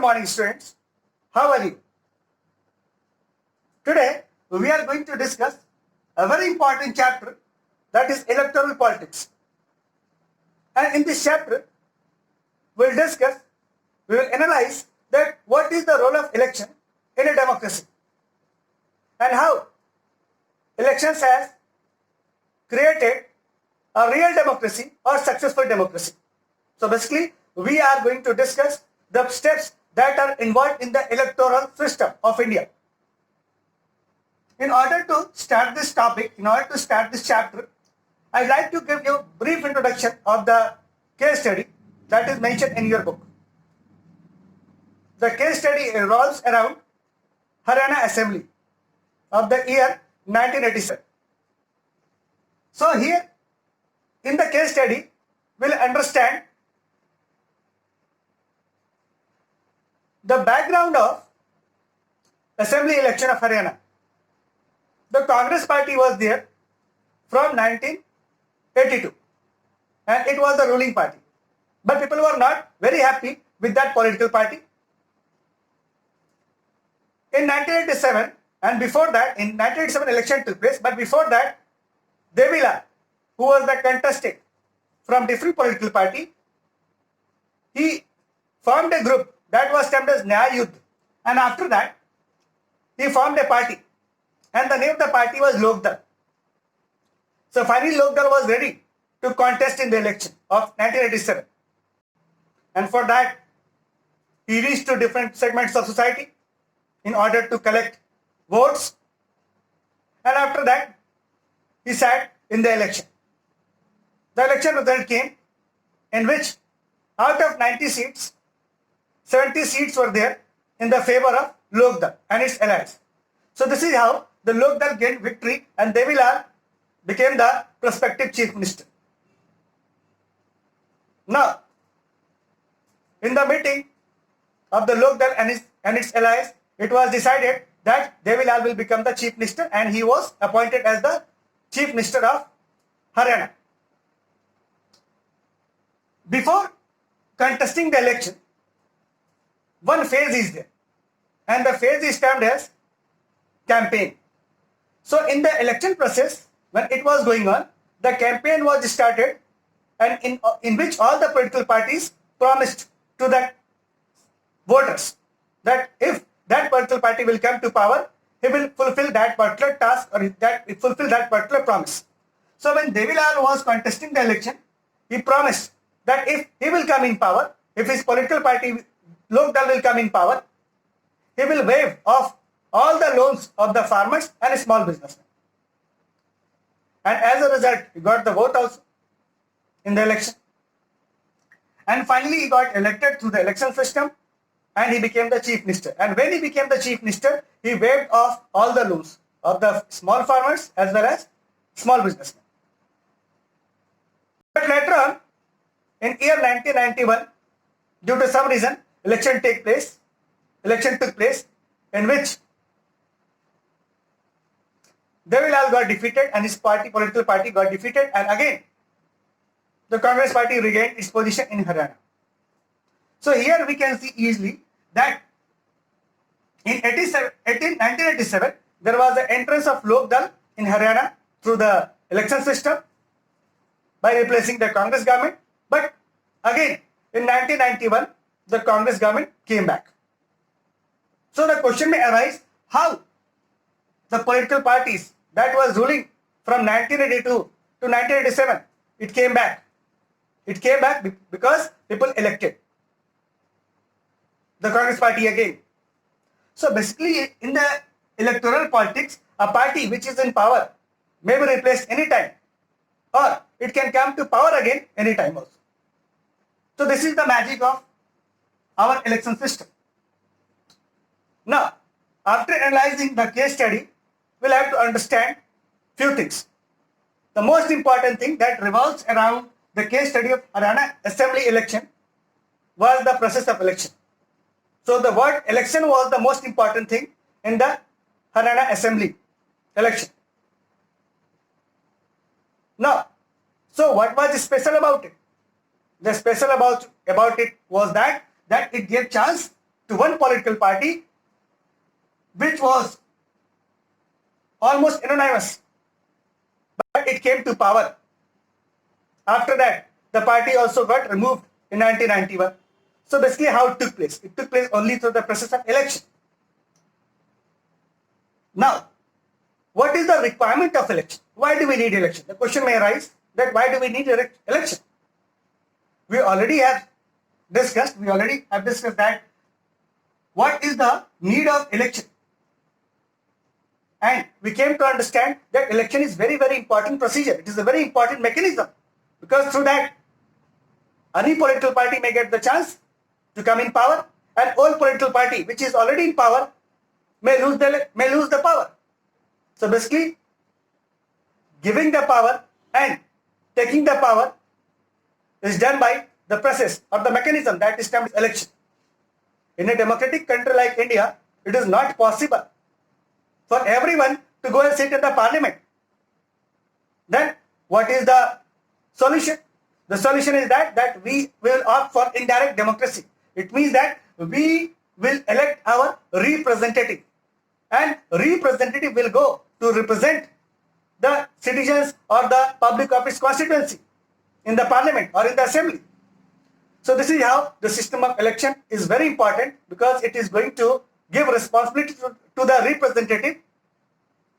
morning, students. How are you? Today, we are going to discuss a very important chapter, that is electoral politics. And in this chapter, we will analyze that what is the role of election in a democracy and how elections has created a real democracy or successful democracy. So basically, we are going to discuss the steps that are involved in the electoral system of India. In order to start this topic, in order to start this chapter, I'd like to give you a brief introduction of the case study that is mentioned in your book. The case study revolves around Haryana Assembly of the year 1987. So here, in the case study, we'll understand the background of assembly election of Haryana. The Congress party was there from 1982 and it was the ruling party. But people were not very happy with that political party. In 1987 and before that, in 1987 election took place, but before that, Devilal, who was the contestant from different political party, he formed a group that was termed as Nyaya Yudh, and after that, he formed a party, and the name of the party was Lok Dal. So finally, Lok Dal was ready to contest in the election of 1987, and for that, he reached to different segments of society in order to collect votes, and after that, he sat in the election. The election result came in which out of 90 seats, 70 seats were there in the favor of Lok Dal and its allies. So this is how the Lok Dal gained victory and Devilal became the prospective chief minister. Now, in the meeting of the Lok Dal and its allies, it was decided that Devilal will become the chief minister and he was appointed as the chief minister of Haryana. Before contesting the election, one phase is there and the phase is termed as campaign. So in the election process, when it was going on, the campaign was started and in which all the political parties promised to the voters that if that political party will come to power, he will fulfill that particular task or fulfill that particular promise. So when Devilal was contesting the election, he promised that if he will come in power, if his political party Lok Dal will come in power, he will waive off all the loans of the farmers and small businessmen. And as a result, he got the vote also in the election. And finally, he got elected through the election system and he became the chief minister. And when he became the chief minister, he waived off all the loans of the small farmers as well as small businessmen. But later on, in year 1991, due to some reason, election took place in which Devilal got defeated and his political party got defeated, and again the Congress party regained its position in Haryana. So here we can see easily that in 1987 there was the entrance of Lok Dal in Haryana through the election system by replacing the Congress government, but again in 1991 the Congress government came back. So the question may arise, how the political parties that was ruling from 1982 to 1987, it came back. It came back because people elected the Congress party again. So basically in the electoral politics, a party which is in power may be replaced anytime or it can come to power again anytime also. So this is the magic of our election system. Now, after analyzing the case study, we'll have to understand few things. The most important thing that revolves around the case study of Haryana Assembly election was the process of election. So the word election was the most important thing in the Haryana Assembly election. Now, so what was special about it? The special about it was that it gave chance to one political party which was almost anonymous, but it came to power. After that, the party also got removed in 1991. So basically how it took place? It took place only through the process of election. Now, what is the requirement of election? Why do we need election? The question may arise that why do we need election? We already have discussed that what is the need of election. And we came to understand that election is very, very important procedure. It is a very important mechanism because through that, any political party may get the chance to come in power, and old political party which is already in power may lose the power. So basically, giving the power and taking the power is done by the process or the mechanism that is termed election. In a democratic country like India, it is not possible for everyone to go and sit in the parliament. Then what is the solution? The solution is that we will opt for indirect democracy. It means that we will elect our representative, and representative will go to represent the citizens or the public of its constituency in the parliament or in the assembly. So this is how the system of election is very important, because it is going to give responsibility to the representative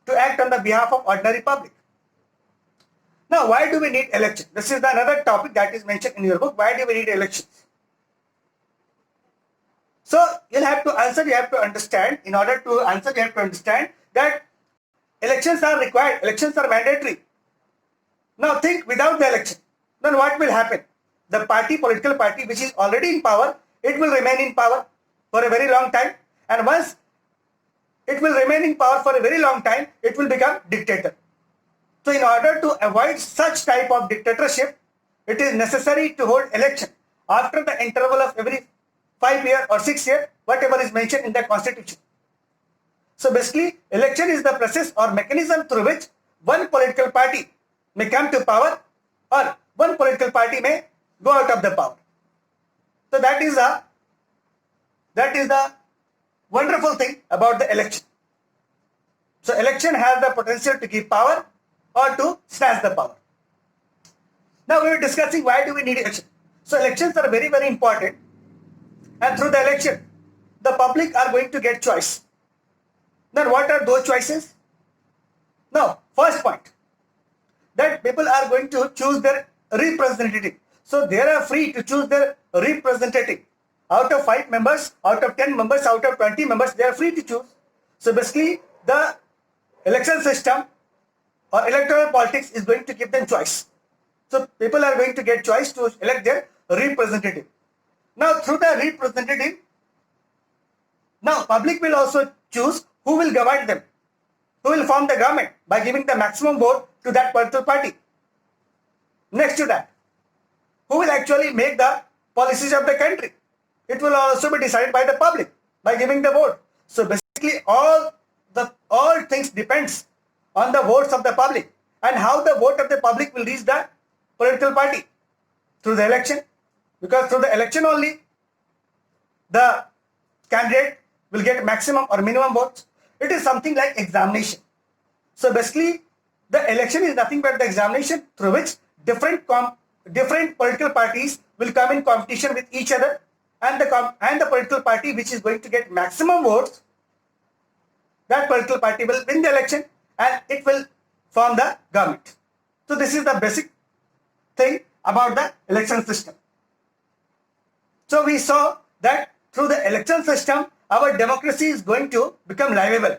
to act on the behalf of ordinary public. Now, why do we need election? This is another topic that is mentioned in your book. Why do we need elections? So you'll have to answer, you have to understand, in order to answer, you have to understand that elections are required, elections are mandatory. Now think, without the election, then what will happen? The political party which is already in power, it will remain in power for a very long time, and once it will remain in power for a very long time, it will become dictator. So in order to avoid such type of dictatorship, it is necessary to hold election after the interval of every 5 years or 6 years, whatever is mentioned in the constitution. So basically, election is the process or mechanism through which one political party may come to power, or one political party may go out of the power. So that is the wonderful thing about the election. So election has the potential to give power or to snatch the power. Now we are discussing why do we need election. So elections are very, very important, and through the election, the public are going to get choice. Then what are those choices? Now, first point, that people are going to choose their representative. So they are free to choose their representative. Out of 5 members, out of 10 members, out of 20 members, they are free to choose. So basically, the election system or electoral politics is going to give them choice. So people are going to get choice to elect their representative. Now through the representative, now public will also choose who will govern them, who will form the government by giving the maximum vote to that political party. Next to that, who will actually make the policies of the country? It will also be decided by the public by giving the vote. So basically all things depends on the votes of the public, and how the vote of the public will reach the political party through the election, because through the election only the candidate will get maximum or minimum votes. It is something like examination. So basically the election is nothing but the examination through which different political parties will come in competition with each other, and the political party which is going to get maximum votes, that political party will win the election and it will form the government. So this is the basic thing about the election system. So we saw that through the election system, our democracy is going to become livable.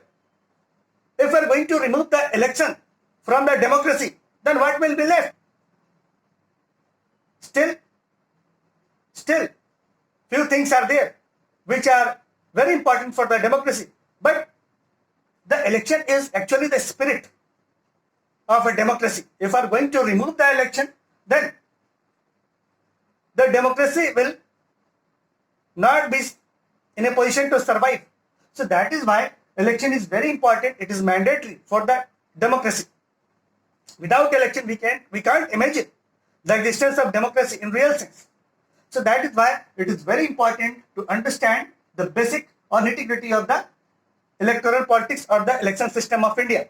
If we are going to remove the election from the democracy, then what will be left? Still, few things are there which are very important for the democracy. But the election is actually the spirit of a democracy. If we are going to remove the election, then the democracy will not be in a position to survive. So that is why election is very important. It is mandatory for the democracy. Without election, we can't imagine the existence of democracy in real sense. So that is why it is very important to understand the basic or nitty-gritty of the electoral politics or the election system of India.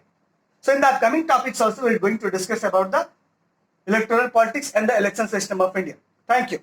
So in the upcoming topics also we are going to discuss about the electoral politics and the election system of India. Thank you.